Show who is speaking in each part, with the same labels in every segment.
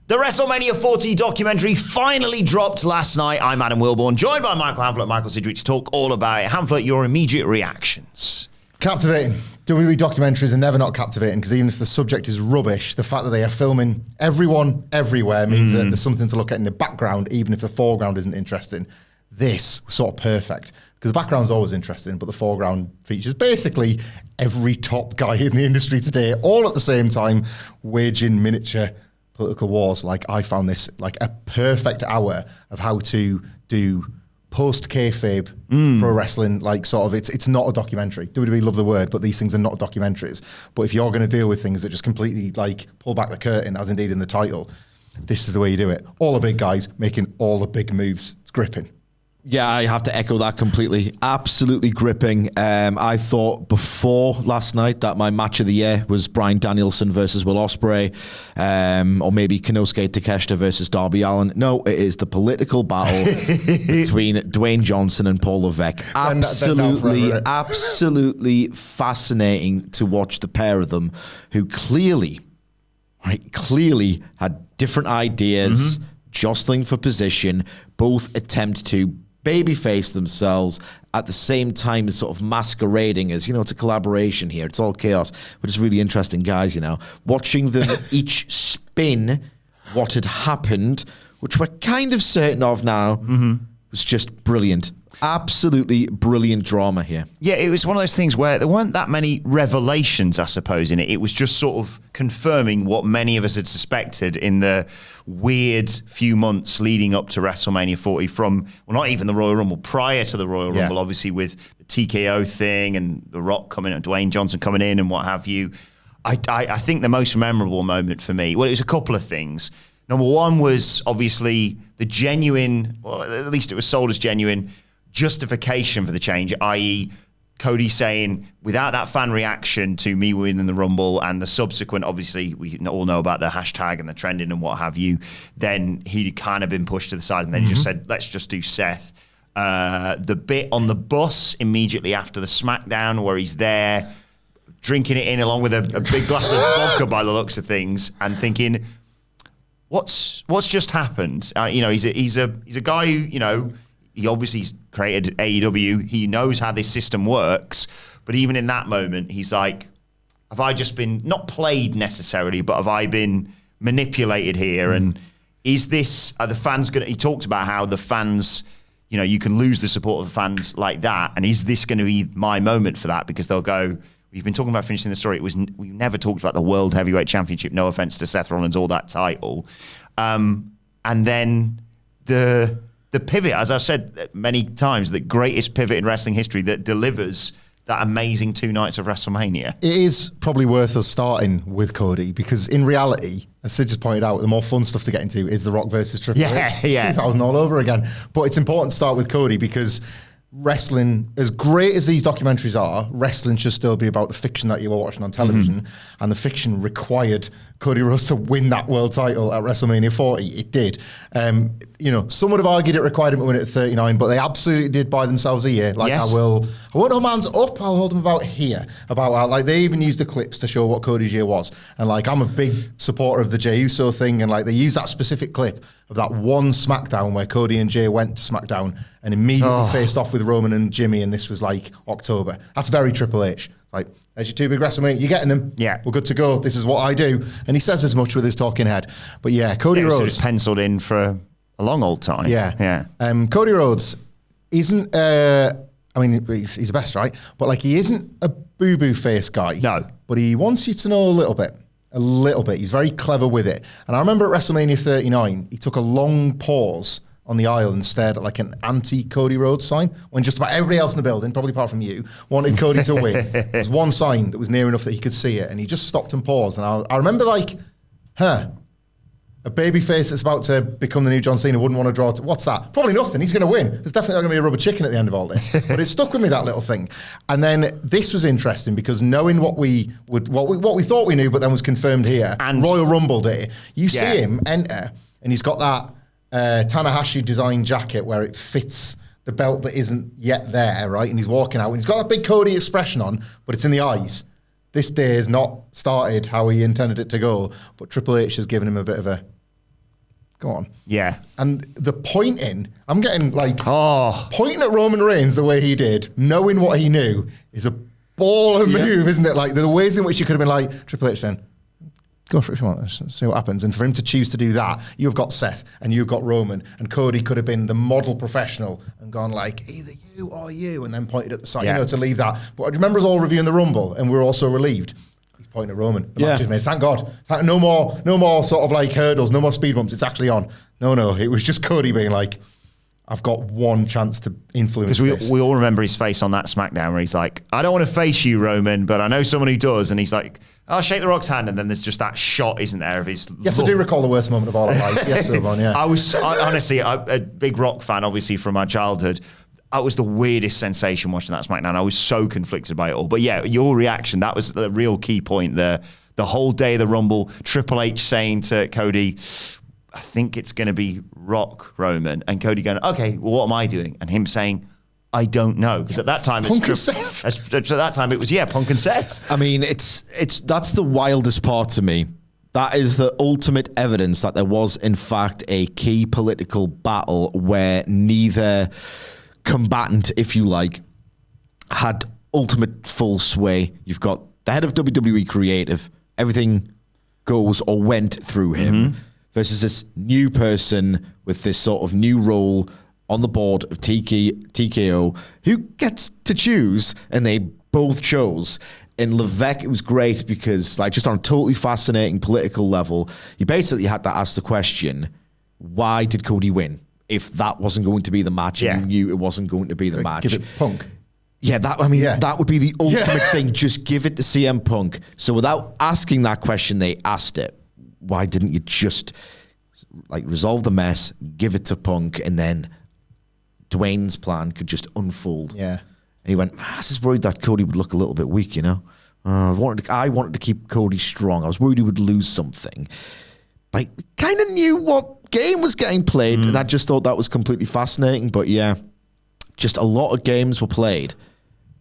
Speaker 1: The WrestleMania 40 documentary finally dropped last night. I'm Adam Wilborn, joined by Michael Hamflett, Michael Sidgwick to talk all about it. Hamflett, your immediate reactions.
Speaker 2: Captivating. WWE documentaries are never not captivating because even if the subject is rubbish, the fact that they are filming everyone everywhere means that there's something to look at in the background, even if the foreground isn't interesting. This was sort of perfect because the background's always interesting, but the foreground features basically every top guy in the industry today, all at the same time, waging miniature political wars. Like, I found this like a perfect hour of how to do post kayfabe pro wrestling. Like, sort of, it's not a documentary. WWE love the word, but these things are not documentaries. But if you're going to deal with things that just completely like pull back the curtain, as indeed in the title, this is the way you do it. All the big guys making all the big moves. It's gripping.
Speaker 3: Yeah, I have to echo that completely. Absolutely gripping. I thought before last night that my match of the year was Bryan Danielson versus Will Ospreay, or maybe Konosuke Takeshita versus Darby Allin. No, it is the political battle between Dwayne Johnson and Paul Levesque. Absolutely fascinating to watch the pair of them, who clearly had different ideas, jostling for position, both attempt to babyface themselves at the same time as sort of masquerading as, it's a collaboration here. It's all chaos, but it's really interesting guys, Watching them each spin what had happened, which we're kind of certain of now, was just brilliant. Absolutely brilliant drama here.
Speaker 1: Yeah, it was one of those things where there weren't that many revelations, I suppose, in it. It was just sort of confirming what many of us had suspected in the weird few months leading up to WrestleMania 40 from, well, not even the Royal Rumble, prior to the Royal Rumble, obviously with the TKO thing and The Rock coming and Dwayne Johnson coming in and what have you. I think the most memorable moment for me, well, it was a couple of things. Number one was obviously the genuine, well, at least it was sold as genuine, justification for the change, i.e. Cody saying, without that fan reaction to me winning the Rumble and the subsequent, obviously, we all know about the hashtag and the trending and what have you, then he'd kind of been pushed to the side and then he just said, let's just do Seth. The bit on the bus immediately after the SmackDown where he's there, drinking it in along with a big glass of vodka by the looks of things and thinking, what's just happened? He's a guy who, he obviously created AEW. He knows how this system works. But even in that moment, he's like, have I just been, not played necessarily, but have I been manipulated here? And is this, are the fans going to, he talked about how the fans, you can lose the support of the fans like that. And is this going to be my moment for that? Because they'll go, we've been talking about finishing the story. We never talked about the World Heavyweight Championship. No offense to Seth Rollins or that title. And then the pivot, as I've said many times, the greatest pivot in wrestling history that delivers that amazing 2 nights of WrestleMania. It
Speaker 2: is probably worth us starting with Cody because in reality, as Sid just pointed out, the more fun stuff to get into is The Rock versus Triple H. It's 2000 all over again. But it's important to start with Cody because wrestling, as great as these documentaries are, wrestling should still be about the fiction that you were watching on television, and the fiction required Cody Rhodes to win that world title at WrestleMania 40. It did. Some would have argued it required him to win it at 39, but they absolutely did buy themselves a year. Like, I won't hold hands up, I'll hold them about here. They even used the clips to show what Cody's year was. And I'm a big supporter of the Jey Uso thing, and they use that specific clip of that one SmackDown where Cody and Jey went to SmackDown and immediately faced off with Roman and Jimmy, and this was October. That's very Triple H. There's your 2 big WrestleMania, you're getting them. Yeah. We're good to go. This is what I do. And he says as much with his talking head. But Cody Rhodes.
Speaker 1: It was penciled in for a long old time.
Speaker 2: Yeah. Cody Rhodes isn't, he's the best, right? But he isn't a boo-boo face guy. No. But he wants you to know a little bit. He's very clever with it. And I remember at WrestleMania 39, he took a long pause on the aisle and stared at an anti-Cody Rhodes sign when just about everybody else in the building, probably apart from you, wanted Cody to win. There was one sign that was near enough that he could see it, and he just stopped and paused. And I remember a babyface that's about to become the new John Cena wouldn't want to draw. What's that? Probably nothing. He's going to win. There's definitely not going to be a rubber chicken at the end of all this. But it stuck with me, that little thing. And then this was interesting because knowing what we thought we knew, but then was confirmed here, and Royal Rumble Day, you see him enter, and he's got that Tanahashi design jacket where it fits the belt that isn't yet there, right? And he's walking out, and he's got that big Cody expression on, but it's in the eyes. This day has not started how he intended it to go, but Triple H has given him a bit of a Go on.
Speaker 1: Yeah.
Speaker 2: And the pointing, I'm getting like, pointing at Roman Reigns the way he did, knowing what he knew, is a baller move, isn't it? Like the ways in which you could have been like, Triple H saying, go for it if you want, let's see what happens. And for him to choose to do that, you've got Seth and you've got Roman, and Cody could have been the model professional and gone like, either you or you, and then pointed at the side, to leave that. But I remember us all reviewing the Rumble, and we were all so relieved. He's pointing at Roman. The match is made. Thank God. No more sort of like hurdles, no more speed bumps. It's actually on. No. It was just Cody being like, I've got one chance to influence this.
Speaker 1: Because we all remember his face on that SmackDown where he's like, I don't want to face you, Roman, but I know someone who does. And he's like, I'll shake The Rock's hand. And then there's just that shot, isn't there, of his...
Speaker 2: Yes, I do recall the worst moment of all of life. Yes, Silvan, yeah.
Speaker 1: Honestly, a big Rock fan, obviously, from my childhood. That was the weirdest sensation watching that SmackDown. I was so conflicted by it all. But yeah, your reaction, that was the real key point there. The whole day of the Rumble, Triple H saying to Cody, I think it's going to be Rock, Roman. And Cody going, okay, well, what am I doing? And him saying, I don't know. Because at that time,
Speaker 2: Punk and Seth.
Speaker 1: At that time, it was, Punk and Seth.
Speaker 3: I mean, that's the wildest part to me. That is the ultimate evidence that there was, in fact, a key political battle where neither combatant, if you like, had ultimate full sway. You've got the head of WWE Creative. Everything goes or went through him. Versus this new person with this sort of new role on the board of TKO, who gets to choose, and they both chose. In Levesque, it was great because, like, just on a totally fascinating political level, you basically had to ask the question, why did Cody win? If that wasn't going to be the match, and you knew it wasn't going to be the match.
Speaker 2: Give it Punk.
Speaker 3: Yeah, that would be the ultimate thing. Just give it to CM Punk. So without asking that question, they asked it. Why didn't you just like resolve the mess, give it to Punk, and then Dwayne's plan could just unfold?
Speaker 2: Yeah.
Speaker 3: And he went, I was just worried that Cody would look a little bit weak, you know? I wanted to keep Cody strong. I was worried he would lose something. Like, kind of knew what game was getting played, and I just thought that was completely fascinating. But yeah, just a lot of games were played,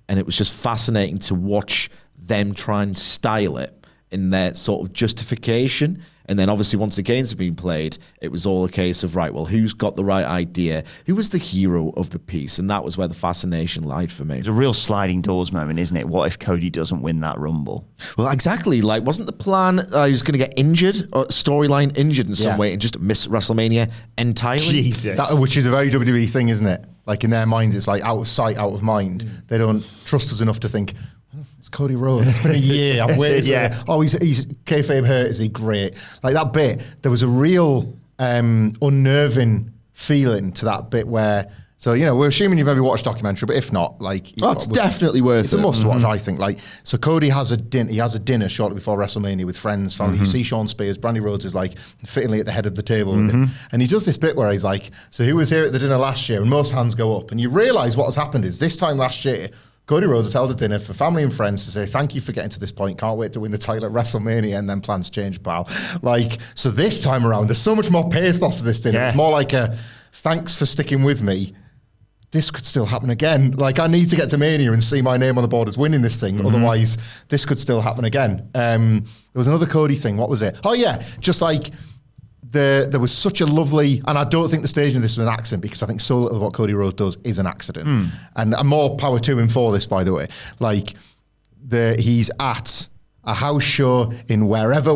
Speaker 3: and it was just fascinating to watch them try and style it in their sort of justification. And then obviously once the games have been played, it was all a case of, right, well, who's got the right idea? Who was the hero of the piece? And that was where the fascination lied for me.
Speaker 1: It's a real sliding doors moment, isn't it? What if Cody doesn't win that Rumble?
Speaker 3: Well, exactly. Like, wasn't the plan he was going to get injured, or storyline injured in some way, and just miss WrestleMania entirely?
Speaker 1: Jesus.
Speaker 2: Which is a very WWE thing, isn't it? Like, in their minds, it's like out of sight, out of mind. They don't trust us enough to think, it's Cody Rhodes. It's been a year. I've waited. He's kayfabe hurt. Is he great? Like that bit, there was a real unnerving feeling to that bit where. So we're assuming you've maybe watched documentary, but if not, like,
Speaker 3: it's definitely worth it.
Speaker 2: It's a must watch, I think. Like, so Cody has a dinner shortly before WrestleMania with friends, family. You see Sean Spears, Brandy Rhodes is like fittingly at the head of the table with him, and he does this bit where he's like, "So who was here at the dinner last year?" And most hands go up, and you realise what has happened is this time last year, Cody Rhodes has held a dinner for family and friends to say, thank you for getting to this point. Can't wait to win the title at WrestleMania, and then plans change, pal. Like, so this time around, there's so much more pathos to this dinner. Yeah. It's more like a thanks for sticking with me. This could still happen again. Like, I need to get to Mania and see my name on the board as winning this thing. Otherwise, this could still happen again. There was another Cody thing. What was it? Oh, yeah. Just like, there was such a lovely, and I don't think the staging of this was an accident, because I think so little of what Cody Rhodes does is an accident. And more power to him for this, by the way. Like, he's at a house show in wherever.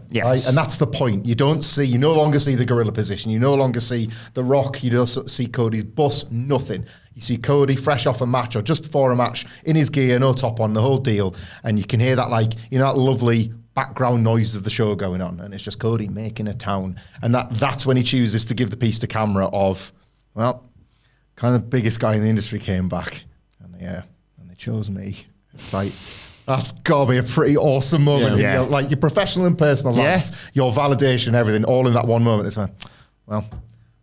Speaker 1: Yes.
Speaker 2: Right? And that's the point. You no longer see the gorilla position. You no longer see The Rock. You don't see Cody's bus, nothing. You see Cody fresh off a match or just before a match in his gear, no top on, the whole deal. And you can hear that, like, that lovely background noise of the show going on, and it's just Cody making a town. And that's when he chooses to give the piece to camera of, well, kind of the biggest guy in the industry came back, and they chose me. It's like, that's gotta be a pretty awesome moment.
Speaker 1: Yeah.
Speaker 2: Like, your professional and personal life, your validation, everything, all in that one moment. It's like, well,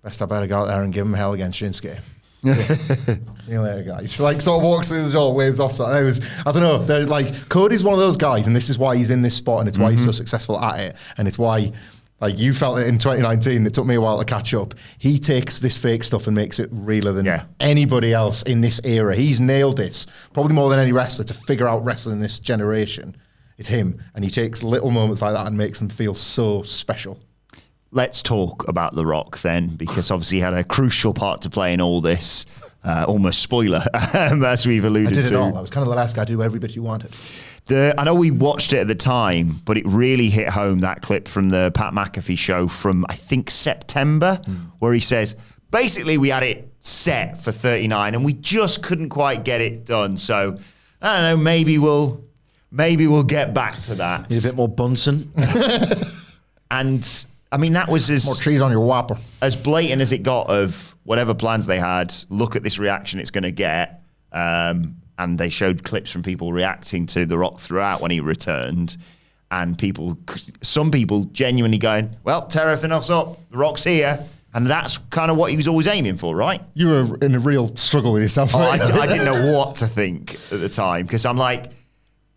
Speaker 2: best I better go out there and give him hell against Shinsuke. See you later, guys. Like, sort of walks through the door, waves off. I don't know. They're like, Cody's one of those guys, and this is why he's in this spot, and it's why he's so successful at it, and it's why, like, you felt it in 2019. It took me a while to catch up. He takes this fake stuff and makes it realer than anybody else in this era. He's nailed this, probably more than any wrestler, to figure out wrestling this generation. It's him, and he takes little moments like that and makes them feel so special.
Speaker 1: let's talk about The Rock then, because obviously he had a crucial part to play in all this. Almost spoiler, as we've alluded to.
Speaker 2: I did it all. I was kind of the last guy to do every bit you wanted.
Speaker 1: I know we watched it at the time, but it really hit home, that clip from the Pat McAfee show from, I think, September, where he says, basically, we had it set for 39 and we just couldn't quite get it done. So, I don't know, maybe we'll get back to that.
Speaker 3: Need a bit more Bunsen.
Speaker 1: And, I mean, that was
Speaker 2: More trees on your Whopper.
Speaker 1: as blatant as it got of whatever plans they had, look at this reaction it's going to get. And they showed clips from people reacting to The Rock throughout when he returned. And some people genuinely going, well, tear everything else up. The Rock's here. And that's kind of what he was always aiming for, right?
Speaker 2: You were in a real struggle with yourself.
Speaker 1: I didn't know what to think at the time, because I'm like,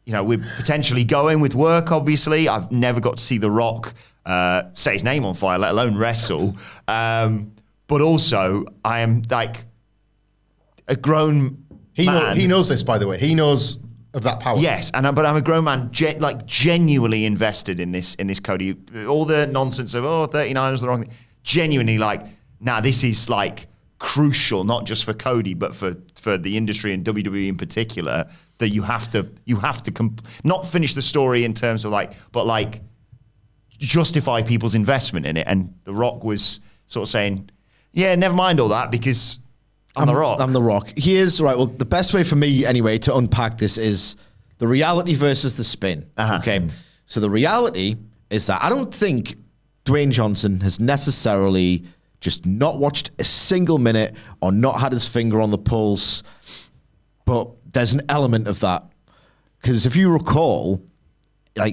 Speaker 1: we're potentially going with work, obviously. I've never got to see The Rock set his name on fire, let alone wrestle. But also, I am like a grown man.
Speaker 2: He knows this, by the way. He knows of that power.
Speaker 1: Yes, but I'm a grown man, genuinely invested in this Cody. All the nonsense of 39 was the wrong thing. Genuinely, this is crucial, not just for Cody, but for the industry and WWE in particular. That you have to not finish the story in terms of but justify people's investment in it. And The Rock was sort of saying, yeah, never mind all that, because I'm The Rock.
Speaker 3: I'm The Rock. Well, the best way for me, anyway, to unpack this is the reality versus the spin. Okay. So the reality is that I don't think Dwayne Johnson has necessarily just not watched a single minute or not had his finger on the pulse, but there's an element of that. Because if you recall,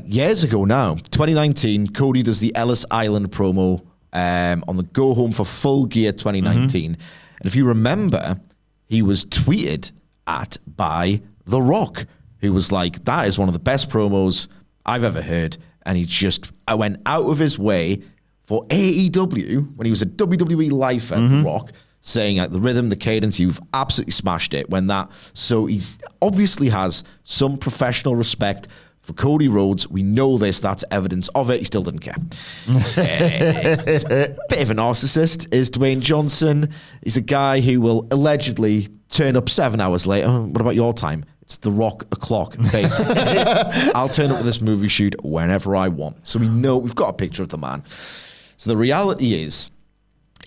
Speaker 3: years ago now, 2019, Cody does the Ellis Island promo on the Go Home for Full Gear 2019. And if you remember, he was tweeted at by The Rock, who was like, that is one of the best promos I've ever heard. And I went out of his way for AEW, when he was a WWE lifer, The Rock, saying the rhythm, the cadence, you've absolutely smashed it. So he obviously has some professional respect for Cody Rhodes. We know this, that's evidence of it. He still didn't care. He's a bit of a narcissist, is Dwayne Johnson. He's a guy who will allegedly turn up 7 hours later. Oh, what about your time? It's The Rock o'clock, basically. I'll turn up to this movie shoot whenever I want. So we know, we've got a picture of the man. So the reality is,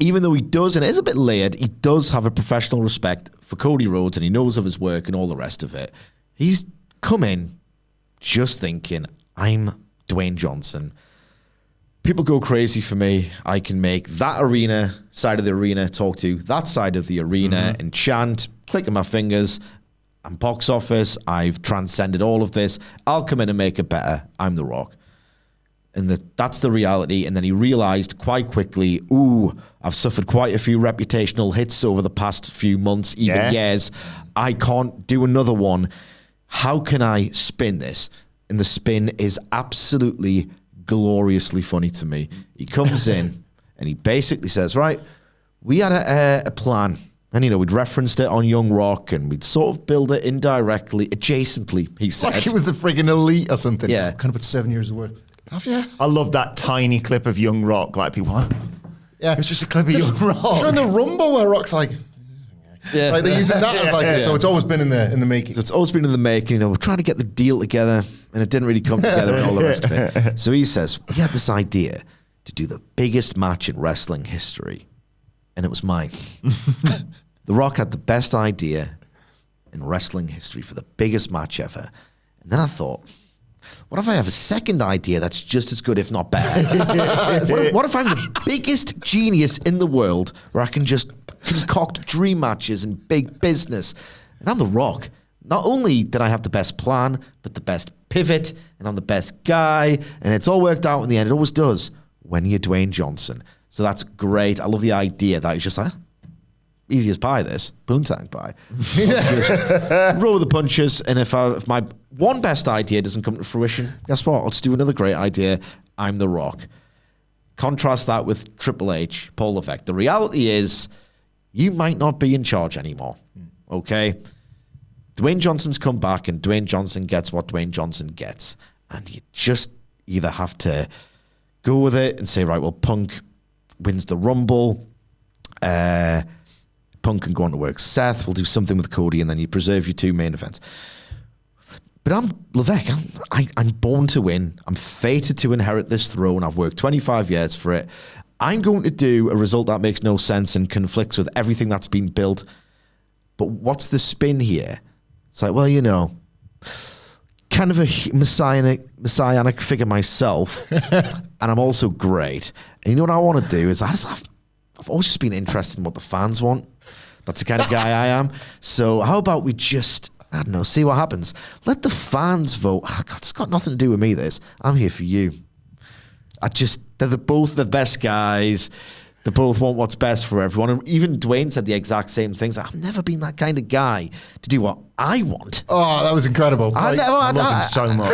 Speaker 3: even though he does, and it is a bit layered, he does have a professional respect for Cody Rhodes, and he knows of his work and all the rest of it. He's come in just thinking, I'm Dwayne Johnson. People go crazy for me. I can make that arena, side of the arena, talk to that side of the arena, and chant, clicking my fingers. I'm box office. I've transcended all of this. I'll come in and make it better. I'm The Rock. And that's the reality. And then he realized quite quickly, I've suffered quite a few reputational hits over the past few months, even years. I can't do another one. How can I spin this? And the spin is absolutely gloriously funny to me. He comes in and he basically says, right, we had a plan. And, we'd referenced it on Young Rock, and we'd sort of build it indirectly, adjacently, he said.
Speaker 2: Like it was the friggin' elite or something.
Speaker 1: Yeah.
Speaker 2: Kind of put 7 years of work. Have you?
Speaker 1: I love that tiny clip of Young Rock. People, what?
Speaker 2: Yeah.
Speaker 1: It's just a clip of Young Rock.
Speaker 2: Sure, in the Rumble where Rock's like...
Speaker 3: Yeah.
Speaker 2: They're using that as so it's always been in the making.
Speaker 3: So it's always been in the making. We're trying to get the deal together, and it didn't really come together and all the rest of it. So he says, we had this idea to do the biggest match in wrestling history, and it was mine. The Rock had the best idea in wrestling history for the biggest match ever. And then I thought, what if I have a second idea that's just as good, if not better? What if I'm the biggest genius in the world where I can just concoct dream matches and big business? And I'm The Rock. Not only did I have the best plan, but the best pivot, and I'm the best guy, and it's all worked out in the end. It always does when you're Dwayne Johnson. So that's great. I love the idea that he's just like, easy as pie, this. Boontang pie. Roll with the punches, and if my one best idea doesn't come to fruition, guess what? I'll just do another great idea. I'm The Rock. Contrast that with Triple H, Paul Levesque. The reality is, you might not be in charge anymore, okay? Dwayne Johnson's come back, and Dwayne Johnson gets what Dwayne Johnson gets. And you just either have to go with it and say, right, well, Punk, wins the Rumble. Punk can go on to work Seth. We'll do something with Cody, and then you preserve your 2 main events. But I'm Levesque. I'm born to win. I'm fated to inherit this throne. I've worked 25 years for it. I'm going to do a result that makes no sense and conflicts with everything that's been built. But what's the spin here? It's like, well, kind of a messianic figure myself, and I'm also great. And you know what I want to do is I've always just been interested in what the fans want. That's the kind of guy I am. So how about we just, I don't know, see what happens. Let the fans vote. Oh, God, it's got nothing to do with me, this. I'm here for you. They're both the best guys. They both want what's best for everyone. And even Dwayne said the exact same things. I've never been that kind of guy to do what I want.
Speaker 2: Oh, that was incredible.
Speaker 1: I love him so much.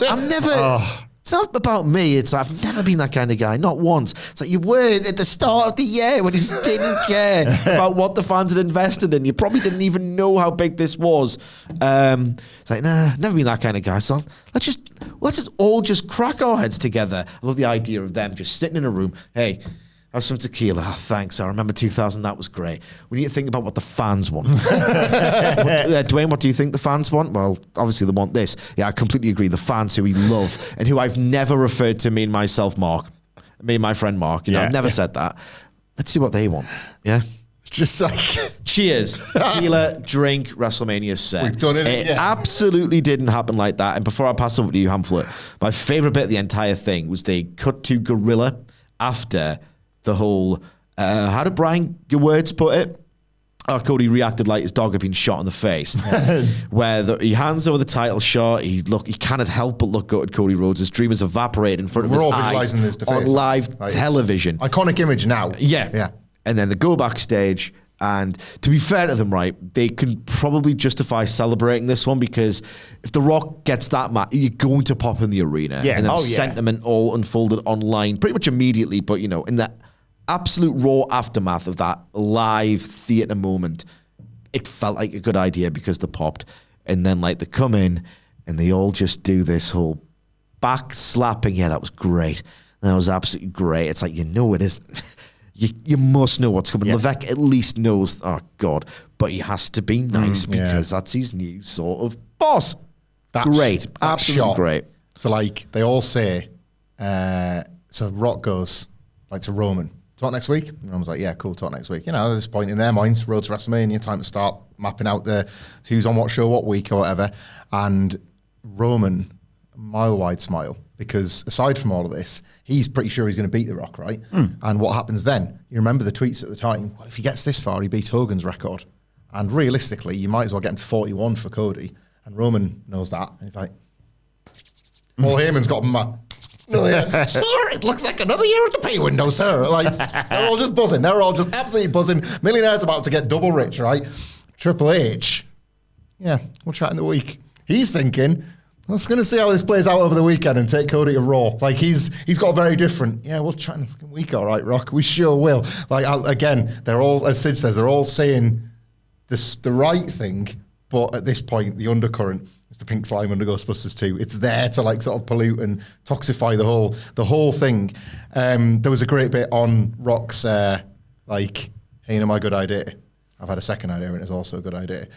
Speaker 3: I'm never... It's not about me. I've never been that kind of guy. Not once. It's like you weren't at the start of the year when you just didn't care about what the fans had invested in. You probably didn't even know how big this was. It's like, nah, never been that kind of guy. So let's just all just crack our heads together. I love the idea of them just sitting in a room. Hey, have some tequila. Oh, thanks. I remember 2000. That was great. We need to think about what the fans want. Dwayne, what do you think the fans want? Well, obviously they want this. Yeah, I completely agree. The fans who we love and who I've never referred to me and my friend Mark. I've never said that. Let's see what they want. Yeah.
Speaker 2: Just like
Speaker 3: cheers, tequila, drink, WrestleMania set.
Speaker 2: We've done it.
Speaker 3: It absolutely didn't happen like that. And before I pass over to you, Hamflet, my favorite bit of the entire thing was they cut to Gorilla after the whole, how did Brian Gewirtz put it? Cody reacted like his dog had been shot in the face. Where he hands over the title shot. He cannot help but look at Cody Rhodes. His dream has evaporated in front of his eyes on live television.
Speaker 2: Iconic image now.
Speaker 3: Yeah. And then they go backstage. And to be fair to them, right, they can probably justify celebrating this one because if The Rock gets that match, you're going to pop in the arena.
Speaker 1: Yeah.
Speaker 3: And then sentiment all unfolded online pretty much immediately. But, in that absolute raw aftermath of that live theatre moment, it felt like a good idea because they popped. And then, they come in and they all just do this whole back slapping. Yeah, that was great. That was absolutely great. It's like, it isn't. You must know what's coming. Yeah. Levesque at least knows, oh, God. But he has to be nice because that's his new sort of boss. Great. Absolutely great.
Speaker 2: So, they all say, so Rock goes, to Roman, talk next week? And Roman's like, yeah, cool, talk next week. At this point in their minds, road to WrestleMania, time to start mapping out who's on what show, what week or whatever. And Roman, mile-wide smile. Because aside from all of this, he's pretty sure he's going to beat The Rock, right? And what happens then? You remember the tweets at the time. Well, if he gets this far, he beats Hogan's record. And realistically, you might as well get him to 41 for Cody. And Roman knows that. And he's like, Paul Heyman's got him. Sir, it looks like another year at the pay window, sir. They're all just buzzing. They're all just absolutely buzzing. Millionaires about to get double rich, right? Triple H, we'll chat in the week. He's thinking, I was going to see how this plays out over the weekend and take Cody to Raw. He's got a very different, we'll chat in the fucking week, all right, Rock. We sure will. Again, they're all, as Sid says, they're all saying the right thing, but at this point, the undercurrent is the pink slime under Ghostbusters 2. It's there to sort of pollute and toxify the whole thing. There was a great bit on Rock's, hey, my good idea. I've had a second idea and it's also a good idea.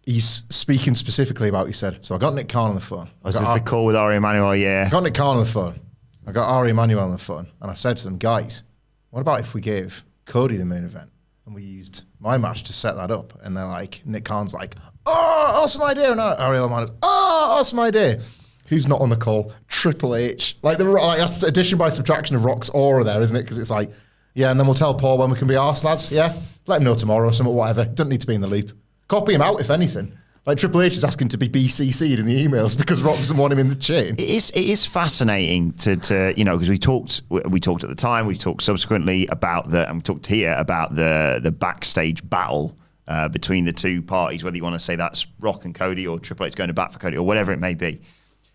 Speaker 2: He's speaking specifically about, he said, so I got Nick Khan on the phone.
Speaker 1: Was this the call with Ari Emanuel? Yeah.
Speaker 2: I got Nick Khan on the phone. I got Ari Emanuel on the phone. And I said to them, guys, what about if we gave Cody the main event and we used my match to set that up? And they're like, Nick Khan's like, oh, awesome idea. And Ari Emanuel's, oh, awesome idea. Who's not on the call? Triple H. That's addition by subtraction of Rock's aura there, isn't it? Because it's like, yeah, and then we'll tell Paul when we can be arse lads. Yeah, let him know tomorrow or something, whatever. Doesn't need to be in the loop. Copy him out, if anything. Triple H is asking to be BCC'd in the emails because Rock doesn't want him in the chain.
Speaker 1: It is fascinating to because we talked at the time, we've talked subsequently about and we talked here about the backstage battle between the two parties, whether you want to say that's Rock and Cody or Triple H going to bat for Cody or whatever it may be.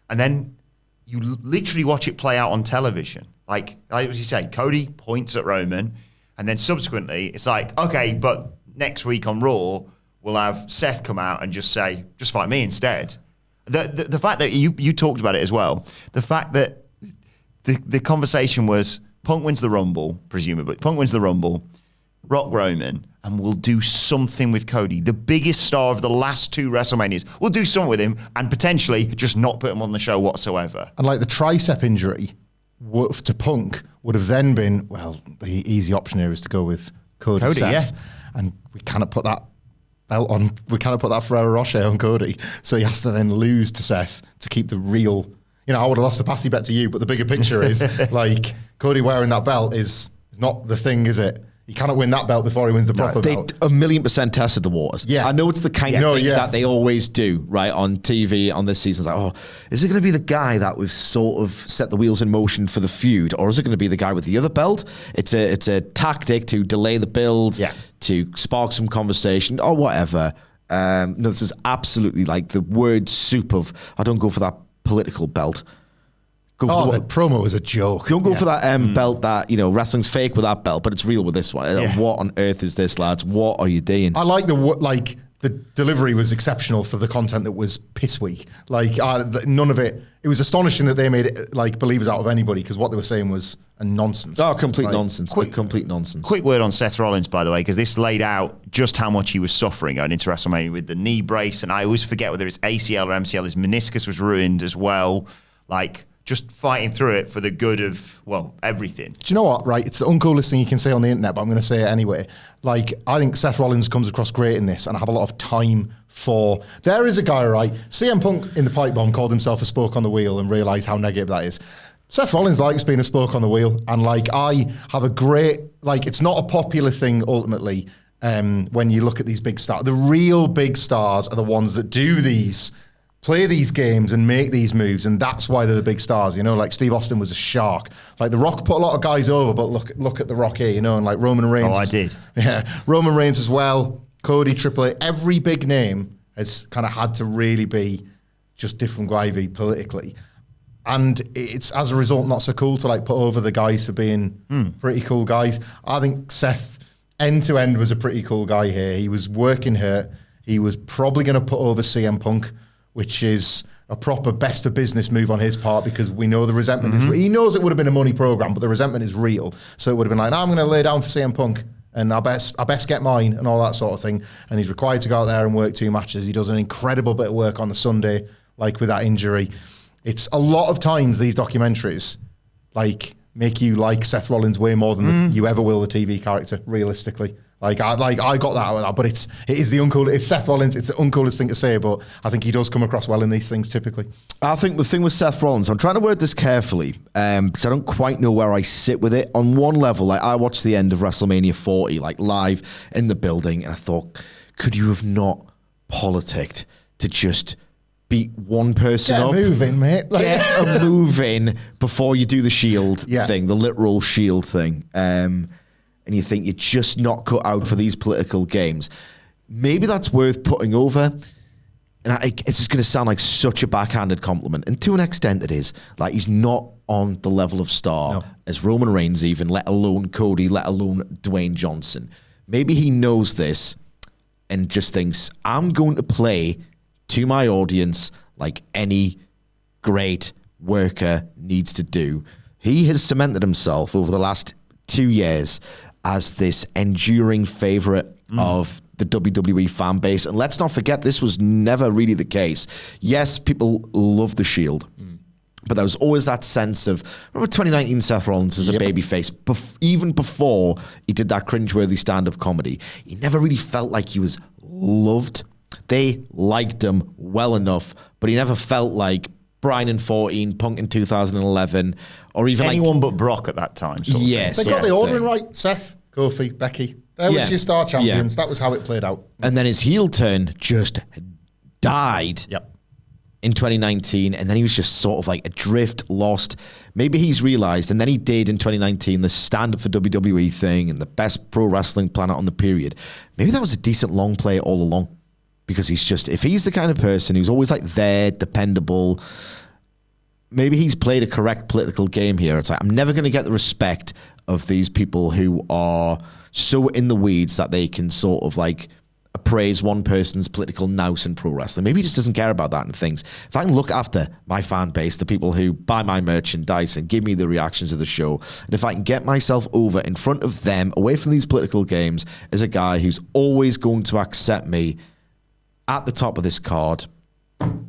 Speaker 1: And then you literally watch it play out on television. Like as you say, Cody points at Roman, and then subsequently it's like, okay, but next week on Raw, we'll have Seth come out and just say, just fight me instead. The fact that you talked about it as well, the fact that the conversation was, Punk wins the Rumble, presumably. Punk wins the Rumble, Rock Roman, and we'll do something with Cody. The biggest star of the last 2 WrestleManias. We'll do something with him and potentially just not put him on the show whatsoever.
Speaker 2: And like the tricep injury to Punk would have then been, well, the easy option here is to go with Cody Seth.
Speaker 1: Yeah.
Speaker 2: And we cannot put that belt on, we cannot put that Ferrero Rocher on Cody. So he has to then lose to Seth to keep the real, I would have lost the pasty bet to you, but the bigger picture is like Cody wearing that belt is not the thing, is it? He cannot win that belt before he wins the proper belt.
Speaker 3: They 1,000,000% tested the waters.
Speaker 2: Yeah.
Speaker 3: I know it's the kind of thing that they always do, right, on TV on this season. It's like, is it going to be the guy that we've sort of set the wheels in motion for the feud, or is it going to be the guy with the other belt? It's a tactic to delay the build, to spark some conversation, or whatever. No, this is absolutely like the word soup of, I don't go for that political belt.
Speaker 2: The promo was a joke.
Speaker 3: Don't go for that belt that, wrestling's fake with that belt, but it's real with this one.
Speaker 1: Yeah.
Speaker 3: What on earth is this, lads? What are you doing?
Speaker 2: I like the delivery was exceptional for the content that was piss weak. Like none of it. It was astonishing that they made it like believers out of anybody because what they were saying was a nonsense.
Speaker 3: Oh, complete nonsense. Complete nonsense.
Speaker 1: Quick word on Seth Rollins, by the way, because this laid out just how much he was suffering going into WrestleMania with the knee brace, and I always forget whether it's ACL or MCL. His meniscus was ruined as well. Like, just fighting through it for the good of, everything. Do
Speaker 2: you know what, right? It's the uncoolest thing you can say on the internet, but I'm going to say it anyway. Like, I think Seth Rollins comes across great in this, and I have a lot of time for... There is a guy, right? CM Punk in the pipe bomb called himself a spoke on the wheel and realised how negative that is. Seth Rollins likes being a spoke on the wheel, and, I have a great... it's not a popular thing, ultimately, when you look at these big stars. The real big stars are the ones that do these... play these games and make these moves, and that's why they're the big stars, like Steve Austin was a shark. Like The Rock put a lot of guys over, but look at The Rock here, and like Roman Reigns.
Speaker 1: Oh, I did.
Speaker 2: Yeah, Roman Reigns as well, Cody, Triple H, every big name has kind of had to really be just different gravy politically. And it's, as a result, not so cool to put over the guys for being pretty cool guys. I think Seth, end to end, was a pretty cool guy here. He was working hurt. He was probably going to put over CM Punk, which is a proper best of business move on his part because we know the resentment is... He knows it would have been a money program, but the resentment is real. So it would have been like, I'm going to lay down for CM Punk and I best get mine and all that sort of thing. And he's required to go out there and work 2 matches. He does an incredible bit of work on the Sunday, with that injury. It's a lot of times these documentaries, make you like Seth Rollins way more than you ever will the TV character, realistically. I got that out of that, but it is the uncool. It's Seth Rollins. It's the uncoolest thing to say, but I think he does come across well in these things typically.
Speaker 3: I think the thing with Seth Rollins, I'm trying to word this carefully because I don't quite know where I sit with it. On one level, I watched the end of WrestleMania 40 live in the building, and I thought, could you have not politicked to just beat one person up?
Speaker 2: Get a move in, mate.
Speaker 3: Get a move in before you do the shield thing, the literal shield thing. And you think you're just not cut out for these political games. Maybe that's worth putting over. And it's just going to sound like such a backhanded compliment. And to an extent it is. He's not on the level of star as Roman Reigns even, let alone Cody, let alone Dwayne Johnson. Maybe he knows this and just thinks, I'm going to play to my audience like any great worker needs to do. He has cemented himself over the last 2 years as this enduring favorite of the WWE fan base. And let's not forget, this was never really the case. Yes, people love the Shield, but there was always that sense of, remember 2019 Seth Rollins as a babyface, even before he did that cringeworthy stand-up comedy, he never really felt like he was loved. They liked him well enough, but he never felt like Bryan in 14, Punk in 2011, or even
Speaker 1: anyone but Brock at that time.
Speaker 2: Yes. They got the ordering right. Seth, Kofi, Becky. There was your star champions. That was how it played out.
Speaker 3: And then his heel turn just died in 2019, and then he was just sort of adrift, lost. Maybe he's realised, and then he did in 2019, the stand-up for WWE thing and the best pro wrestling planet on the period. Maybe that was a decent long play all along. Because if he's the kind of person who's always there, dependable, maybe he's played a correct political game here. It's I'm never going to get the respect of these people who are so in the weeds that they can sort of appraise one person's political nous in pro wrestling. Maybe he just doesn't care about that and things. If I can look after my fan base, the people who buy my merchandise and give me the reactions of the show, and if I can get myself over in front of them, away from these political games, as a guy who's always going to accept me at the top of this card,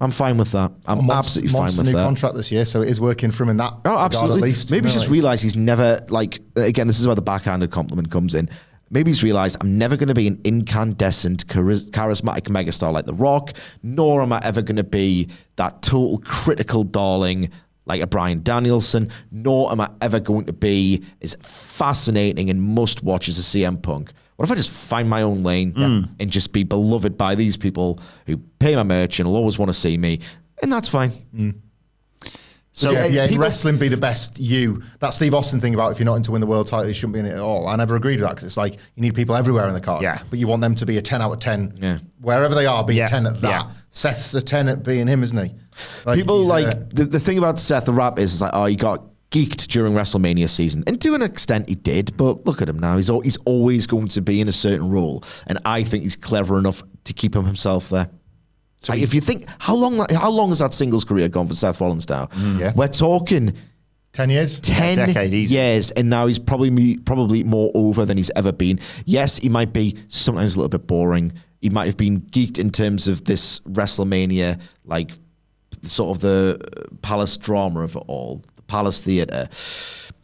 Speaker 3: I'm fine with that. I'm absolutely fine with that.
Speaker 2: New contract this year, so it is working for him in that regard,
Speaker 3: absolutely.
Speaker 2: at least.
Speaker 3: Maybe he's just realised he's never, like, again, this is where the backhanded compliment comes in. Maybe he's realised I'm never going to be an incandescent, charismatic megastar like The Rock, nor am I ever going to be that total critical darling like a Bryan Danielson, nor am I ever going to be as fascinating and must-watch as a CM Punk. What if I just find my own lane and just be beloved by these people who pay my merch and will always want to see me, and that's fine.
Speaker 2: So in wrestling, be the best you. That Steve Austin thing about if you're not into win the world title, you shouldn't be in it at all. I never agreed with that because it's like you need people everywhere in the card.
Speaker 1: Yeah.
Speaker 2: But you want them to be a 10 out of 10. Wherever they are, be a 10 at that. Yeah. Seth's a 10 at being him, isn't he? Like,
Speaker 3: people like, the thing about Seth, the rap is like, oh, he got geeked during WrestleMania season. And to an extent he did, but look at him now. He's always going to be in a certain role. And I think he's clever enough to keep himself there. So like, if you think, how long has that singles career gone for Seth Rollins now? We're talking
Speaker 2: 10 years?
Speaker 3: 10 years, and now he's probably more over than he's ever been. Yes, he might be sometimes a little bit boring. He might have been geeked in terms of this WrestleMania, like sort of the palace drama of it all, the Palace Theatre.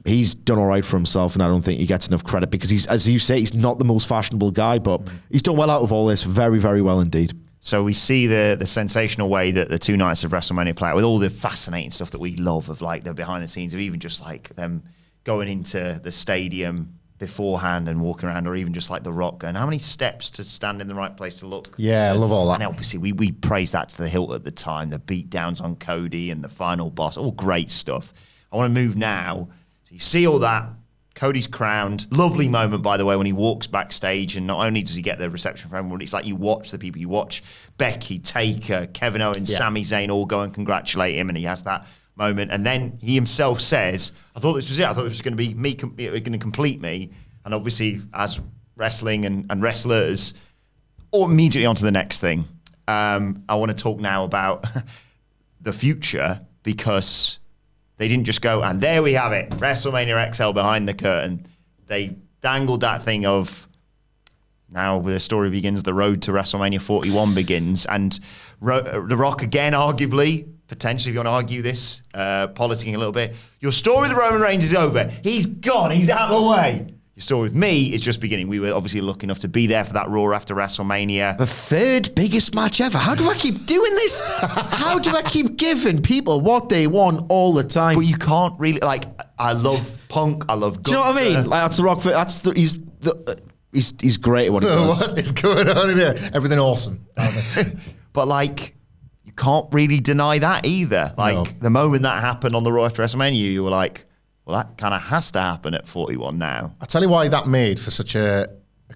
Speaker 3: He's done all right for himself, and I don't think he gets enough credit because he's, as you say, he's not the most fashionable guy, but he's done well out of all this, very, very well indeed.
Speaker 1: So we see the sensational way that the 2 nights of WrestleMania play out with all the fascinating stuff that we love of like the behind the scenes of even just like them going into the stadium beforehand and walking around, or even just like The Rock and how many steps to stand in the right place to look.
Speaker 2: Yeah, I love all that.
Speaker 1: And obviously we praised that to the hilt at the time, the beat downs on Cody and the final boss, all great stuff. I want to move now. So you see all that. Cody's crowned. Lovely moment, by the way, when he walks backstage, and not only does he get the reception from everyone, it's like you watch the people. You watch Becky, Taker, Kevin Owens, Sami Zayn all go and congratulate him, and he has that moment. And then he himself says, I thought this was it. I thought it was going to be me, going to complete me. And obviously, as wrestling and wrestlers, or immediately onto the next thing. I want to talk now about the future, because they didn't just go, and there we have it, WrestleMania XL behind the curtain. They dangled that thing of, now the story begins, the road to WrestleMania 41 begins. And The Rock, again, arguably, potentially, if you want to argue this, politicking a little bit, your story with Roman Reigns is over. He's gone. He's out of the way. Your story with me is just beginning. We were obviously lucky enough to be there for that Raw after WrestleMania.
Speaker 3: The 3rd biggest match ever. How do I keep doing this? How do I keep giving people what they want all the time?
Speaker 1: But you can't really, like, I love Punk, I love Gunther.
Speaker 3: Do you know what I mean? Like, that's The Rock. He's great at what he does.
Speaker 2: What is going on in here? Everything awesome.
Speaker 1: But, like, you can't really deny that either. Like, the moment that happened on the Raw after WrestleMania, you were like, well, that kind of has to happen at 41 now.
Speaker 2: I'll tell you why that made for such a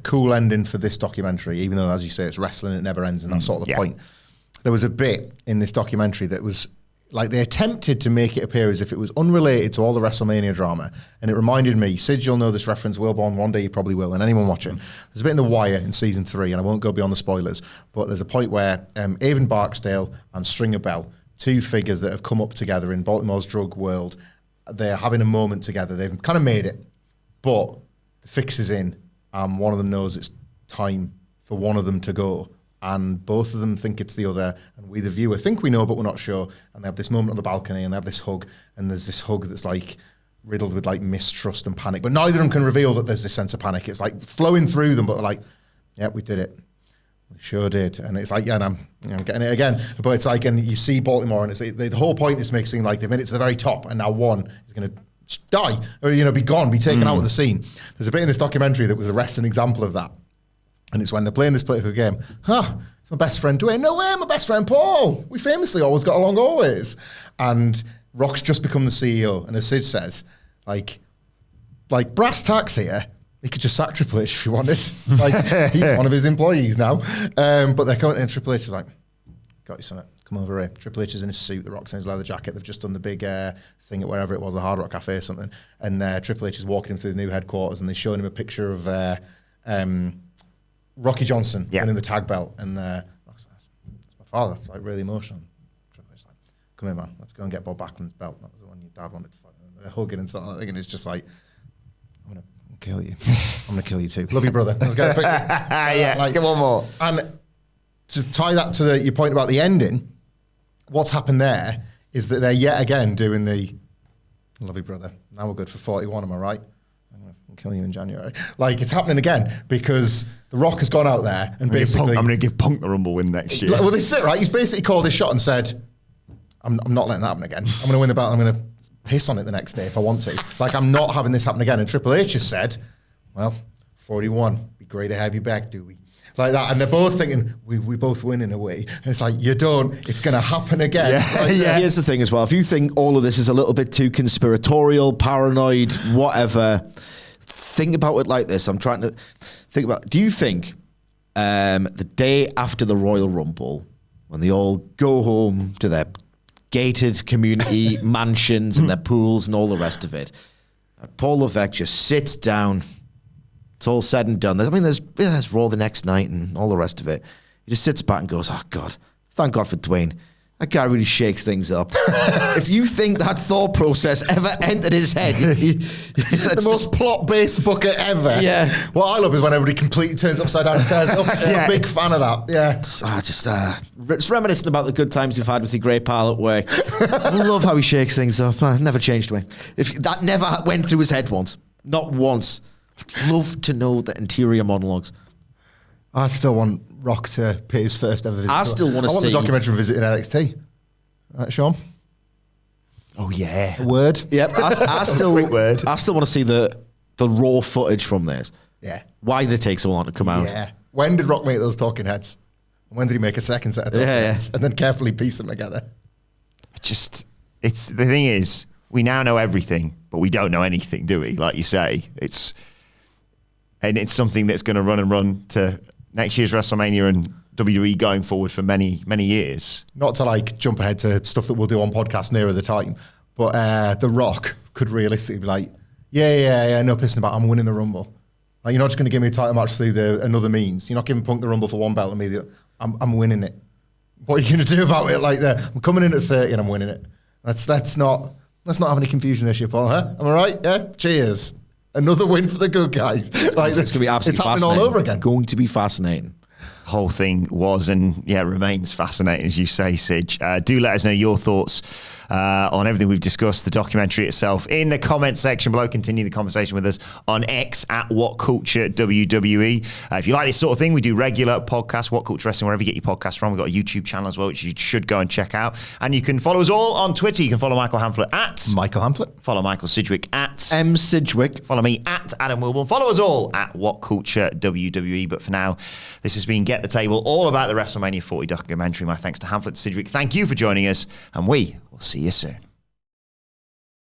Speaker 2: cool ending for this documentary, even though, as you say, it's wrestling, it never ends, and that's sort of the point. There was a bit in this documentary that was, like, they attempted to make it appear as if it was unrelated to all the WrestleMania drama, and it reminded me, Sid, you'll know this reference, Wilborn, one day you probably will, and anyone watching, there's a bit in The Wire in season 3, and I won't go beyond the spoilers, but there's a point where Avon Barksdale and Stringer Bell, 2 figures that have come up together in Baltimore's drug world, they're having a moment together. They've kind of made it, but the fix is in, and one of them knows it's time for one of them to go, and both of them think it's the other, and we, the viewer, think we know, but we're not sure, and they have this moment on the balcony, and they have this hug, and there's this hug that's like riddled with like mistrust and panic, but neither of them can reveal that there's this sense of panic. It's like flowing through them, but like, yeah, we did it. We sure did. And it's like, yeah, and I'm getting it again. But it's like, and you see Baltimore, and it's the whole point is to make it seem like they've made it to the very top, and now one is going to die, or, you know, be gone, be taken out of the scene. There's a bit in this documentary that was a wrestling example of that. And it's when they're playing this political game. It's my best friend Dwayne. No way, my best friend Paul. We famously always got along always. And Rock's just become the CEO. And as Sid says, like brass tacks here, he could just sack Triple H if he wanted. Like, he's one of his employees now. But they're coming in, Triple H is like, got you something, come over here. Triple H is in his suit, The Rock's in his leather jacket. They've just done the big thing at wherever it was, the Hard Rock Cafe or something. And Triple H is walking him through the new headquarters, and they're showing him a picture of Rocky Johnson winning the tag belt, and that's my father. It's like really emotional. It's like, come here, man. Let's go and get Bob Backlund's belt. That was the one your dad wanted to fight. They're hugging and sort of thing, and it's just like, I'm gonna kill you. I'm gonna kill you too. Love you, brother. Let's get
Speaker 1: let's get one more.
Speaker 2: And to tie that to your point about the ending, what's happened there is that they're yet again doing the love you, brother. Now we're good for 41. Am I right? I'm killing you in January. Like, it's happening again because The Rock has gone out there and basically...
Speaker 1: I'm going to give Punk the Rumble win next year.
Speaker 2: Well, this is it, right? He's basically called his shot and said, I'm not letting that happen again. I'm going to win the belt. I'm going to piss on it the next day if I want to. Like, I'm not having this happen again. And Triple H has said, well, 41, be great to have you back, do we? Like that. And they're both thinking, we both win in a way. And it's like, you don't. It's going to happen again.
Speaker 3: Yeah.
Speaker 2: Like,
Speaker 3: Here's the thing as well. If you think all of this is a little bit too conspiratorial, paranoid, whatever... Think about it like this. I'm trying to think about, do you think the day after the Royal Rumble, when they all go home to their gated community mansions and their pools and all the rest of it, Paul Levesque just sits down, it's all said and done. I mean, there's Raw the next night and all the rest of it. He just sits back and goes, oh, God, thank God for Dwayne. That guy really shakes things up. If you think that thought process ever entered his head,
Speaker 2: the most plot-based booker ever.
Speaker 3: Yeah.
Speaker 2: What I love is when everybody completely turns upside down and tears up. I'm a big fan of that. Yeah.
Speaker 3: It's reminiscent about the good times you've had with your great pal at work. I love how he shakes things up. Never changed way. If that never went through his head once, not once. I'd love to know the interior monologues.
Speaker 2: I still want Rock to pay his first ever visit.
Speaker 3: I still want to see...
Speaker 2: I want the documentary visit in NXT. Right, Sean?
Speaker 1: Oh, yeah.
Speaker 2: A word?
Speaker 3: Yep. I still
Speaker 1: Quick word.
Speaker 3: I still want to see the raw footage from this.
Speaker 2: Yeah.
Speaker 3: Why did it take so long to come out?
Speaker 2: Yeah. When did Rock make those talking heads? When did he make a second set of talking heads? And then carefully piece them together?
Speaker 1: The thing is, we now know everything, but we don't know anything, do we? Like you say, it's something that's going to run to next year's WrestleMania and WWE going forward for many, many years.
Speaker 2: Not to like jump ahead to stuff that we'll do on podcast nearer the time, but The Rock could realistically be like, yeah, no pissing about, I'm winning the Rumble. Like, you're not just going to give me a title match through another means. You're not giving Punk the Rumble for one belt and me I'm winning it. What are you going to do about it? Like, I'm coming in at 30 and I'm winning it. Let's not have any confusion this year, Paul, huh? Am I right? Yeah? Cheers. Another win for the good guys. Like,
Speaker 3: it's going to be absolutely
Speaker 2: fascinating. It's happening all over again.
Speaker 3: Going to be fascinating.
Speaker 1: Whole thing was and remains fascinating, as you say, Sidge. Do let us know your thoughts on everything we've discussed, the documentary itself, in the comment section below. Continue the conversation with us on X at WhatCulture WWE. If you like this sort of thing, we do regular podcasts, What Culture Wrestling, wherever you get your podcasts from. We've got a YouTube channel as well, which you should go and check out. And you can follow us all on Twitter. You can follow Michael Hamflett at
Speaker 2: Michael Hamflett.
Speaker 1: Follow Michael Sidgwick at
Speaker 3: M Sidgwick.
Speaker 1: Follow me at Adam Wilborn. Follow us all at WhatCulture WWE. But for now, this has been Get the Table, all about the WrestleMania 40 documentary. My thanks to Hamflett, Sidgwick. Thank you for joining us, and we will see you soon.